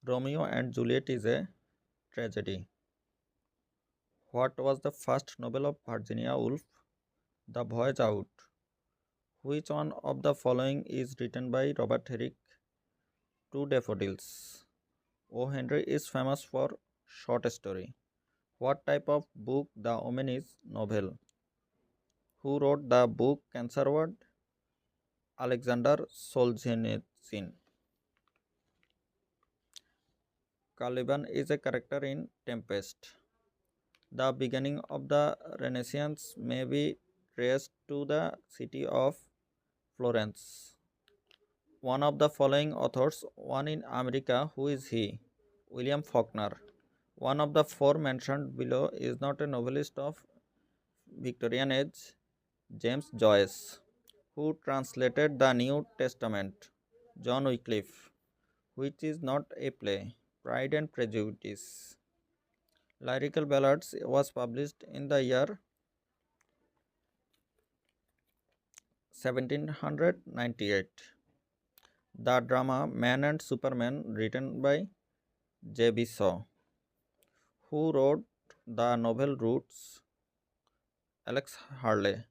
Romeo and Juliet is a tragedy. What was the first novel of Virginia Woolf? The Voyage Out. Which one of the following is written by Robert Herrick? Two Daffodils. O. Henry is famous for short story. What type of book The Omen is? Novel. Who wrote the book Cancer Ward? Alexander Solzhenitsyn. Caliban is a character in Tempest. The beginning of the Renaissance may be traced to the city of Florence. One of the following authors, one in America, who is he? William Faulkner. One of the four mentioned below is not a novelist of Victorian age, James Joyce. Who translated the New Testament? John Wycliffe. Which is not a play? Pride and Prejudice. Lyrical Ballads was published in the year 1798. The drama Man and Superman, written by J.B. Shaw. Who wrote the novel Roots? Alex Harley.